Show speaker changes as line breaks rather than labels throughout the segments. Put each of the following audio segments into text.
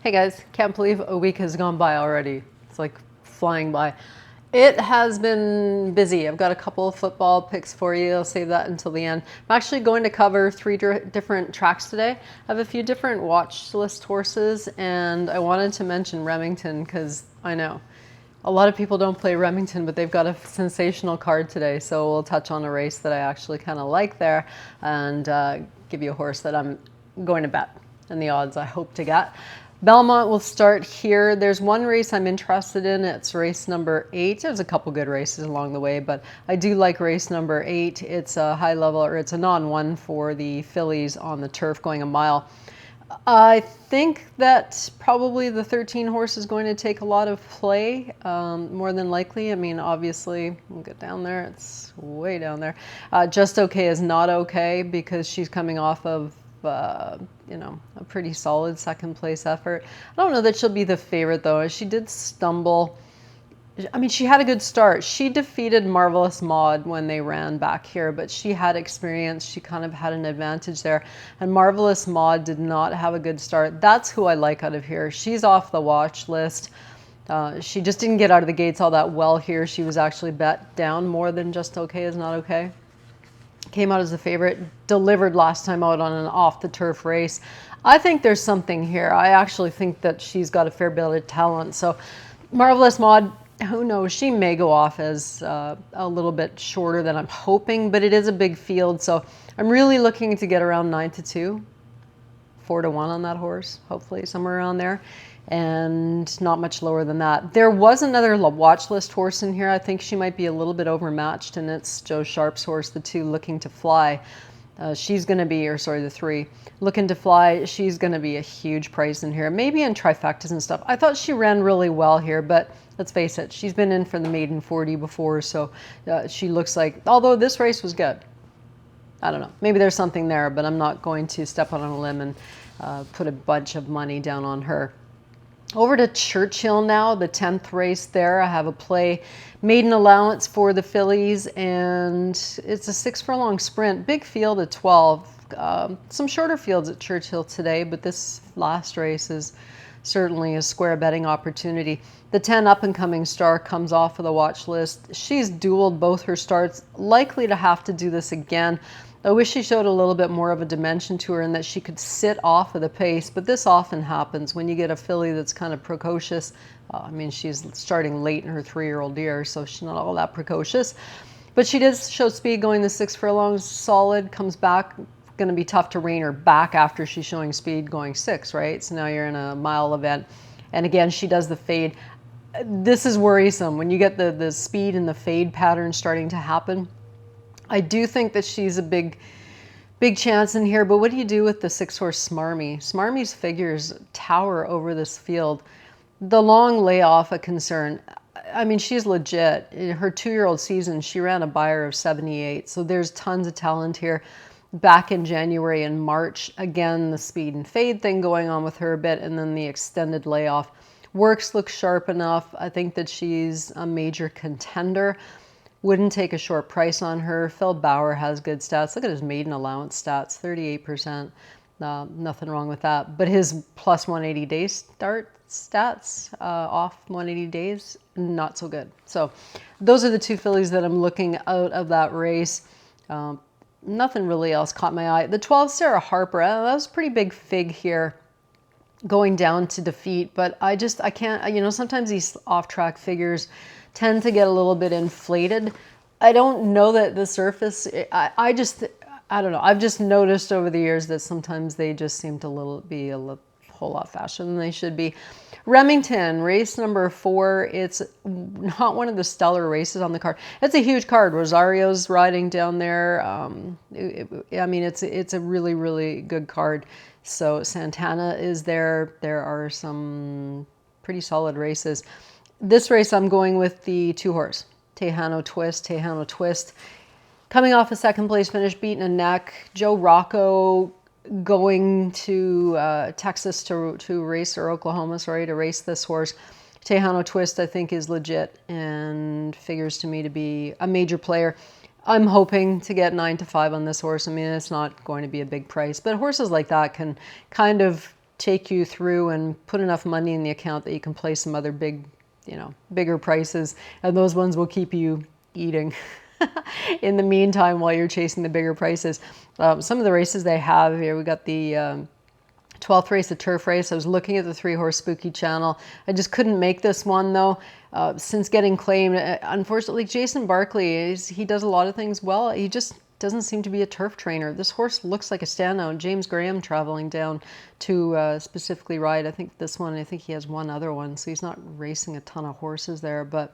Hey guys, can't believe a week has gone by already. It's like flying by. It has been busy. I've got a couple of football picks for you. I'll save that until the end. I'm actually going to cover three different tracks today. I have a few different watch list horses, and I wanted to mention Remington because I know a lot of people don't play Remington, but they've got a sensational card today. So we'll touch on a race that I actually kind of like there and give you a horse that I'm going to bet and the odds I hope to get. Belmont will start here. There's one race I'm interested in. It's race number 8. There's a couple good races along the way, but I do like race number 8. It's a high level, or it's a non-1 for the fillies on the turf going a mile. I think that probably the 13 horse is going to take a lot of play, more than likely. I mean, obviously, we'll get down there. It's way down there. Just Okay is not okay because she's coming off of a pretty solid second place effort. I don't know that she'll be the favorite though. She did stumble. I mean, she had a good start. She defeated Marvelous Maud when they ran back here, but she had experience. She kind of had an advantage there. And Marvelous Maud did not have a good start. That's who I like out of here. She's off the watch list. She just didn't get out of the gates all that well here. She was actually bet down more than Just Okay is not okay. Came out as a favorite, delivered last time out on an off-the-turf race. I think there's something here. I actually think that she's got a fair bit of talent. So Marvelous Maud, who knows, she may go off as a little bit shorter than I'm hoping, but it is a big field. So I'm really looking to get around 9-2, 4-1 on that horse, hopefully somewhere around there. And not much lower than that. There was another watch list horse in here. I think she might be a little bit overmatched, and it's Joe Sharp's horse, the 2 Looking to Fly. She's going to be, the 3 Looking to Fly. She's going to be a huge price in here, maybe in trifectas and stuff. I thought she ran really well here, but let's face it, she's been in for the maiden 40 before, so she looks like, although this race was good. I don't know. Maybe there's something there, but I'm not going to step out on a limb and put a bunch of money down on her. Over to Churchill now, the 10th race there. I have a play maiden allowance for the fillies, and it's a 6 furlong sprint. Big field at 12. Some shorter fields at Churchill today, but this last race is certainly a square betting opportunity. The 10 up-and-coming star comes off of the watch list. She's dueled both her starts, likely to have to do this again. I wish she showed a little bit more of a dimension to her and that she could sit off of the pace, but this often happens when you get a filly that's kind of precocious. I mean, she's starting late in her 3-year-old year, so she's not all that precocious. But she did show speed going the 6 furlongs, solid, comes back. Going to be tough to rein her back after she's showing speed going 6, right? So now you're in a mile event. And again, she does the fade. This is worrisome when you get the speed and the fade pattern starting to happen. I do think that she's a big chance in here, but what do you do with the 6-horse Smarmy? Smarmy's figures tower over this field. The long layoff a concern. I mean, she's legit. In her 2-year-old season, she ran a Beyer of 78, so there's tons of talent here. Back in January and March, again, the speed and fade thing going on with her a bit, and then the extended layoff. Works look sharp enough. I think that she's a major contender. Wouldn't take a short price on her. Phil Bauer has good stats. Look at his maiden allowance stats, 38%. Nothing wrong with that. But his plus 180 days start stats off 180 days, not so good. So those are the 2 fillies that I'm looking out of that race. Nothing really else caught my eye. The 12 Sarah Harper, that was a pretty big fig here going down to defeat, but I can't, sometimes these off-track figures tend to get a little bit inflated. I don't know that the surface, I don't know. I've just noticed over the years that sometimes they just seem to be a whole lot faster than they should be. Remington, race number 4. It's not one of the stellar races on the card. It's a huge card. Rosario's riding down there. I mean, it's a really, really good card. So Santana is there. There are some pretty solid races. This race, I'm going with the 2-horse, Tejano Twist. Tejano Twist, coming off a 2nd place finish, beating a neck. Joe Rocco going to Texas to race, or Oklahoma, sorry, to race this horse. Tejano Twist, I think, is legit and figures to me to be a major player. I'm hoping to get 9-5 on this horse. I mean, it's not going to be a big price, but horses like that can kind of take you through and put enough money in the account that you can play some other bigger prices. And those ones will keep you eating in the meantime while you're chasing the bigger prices. Some of the races they have here, we got the 12th race, the turf race. I was looking at the 3-horse Spooky Channel. I just couldn't make this one though. Since getting claimed, unfortunately, Jason Barkley, he does a lot of things well. He just doesn't seem to be a turf trainer. This horse looks like a standout. James Graham traveling down to specifically ride. I think this one, I think he has one other one, so he's not racing a ton of horses there, but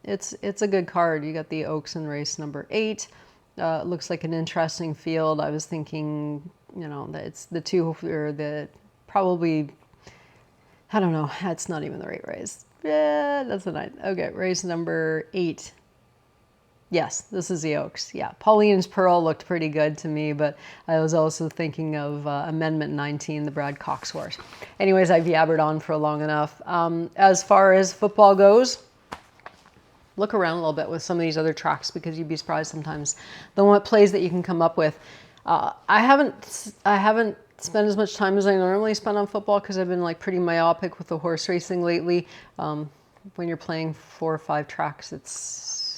it's a good card. You got the Oaks in race number 8. It looks like an interesting field. I was thinking, that it's the 2 or the probably, I don't know. That's not even the right race. Yeah, that's the 9. Okay, race number 8. Yes, this is the Oaks. Yeah, Pauline's Pearl looked pretty good to me, but I was also thinking of Amendment 19, the Brad Cox horse. Anyways, I've yabbered on for long enough. As far as football goes, look around a little bit with some of these other tracks, because you'd be surprised sometimes the plays that you can come up with. I haven't spent as much time as I normally spend on football because I've been like pretty myopic with the horse racing lately. When you're playing 4 or 5 tracks,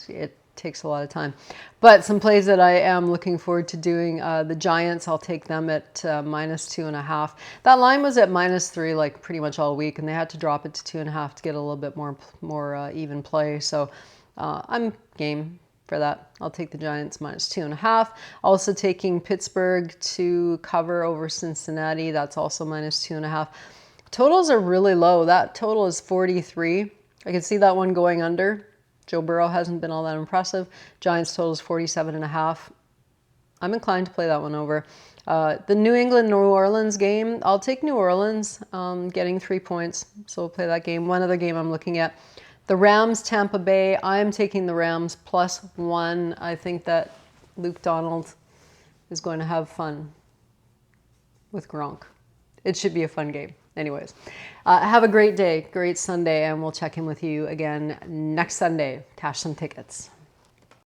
it takes a lot of time. But some plays that I am looking forward to doing, the Giants, I'll take them at -2.5. That line was at -3 like pretty much all week, and they had to drop it to 2.5 to get a little bit more even play. So I'm game for that. I'll take the Giants -2.5. Also taking Pittsburgh to cover over Cincinnati. That's also -2.5. Totals are really low. That total is 43. I can see that one going under. Joe Burrow hasn't been all that impressive. Giants total is 47.5. I'm inclined to play that one over. The New England-New Orleans game, I'll take New Orleans, getting 3 points. So we'll play that game. One other game I'm looking at. The Rams-Tampa Bay, I'm taking the Rams +1. I think that Luke Donald is going to have fun with Gronk. It should be a fun game. Anyways, have a great day, great Sunday, and we'll check in with you again next Sunday. Cash some tickets.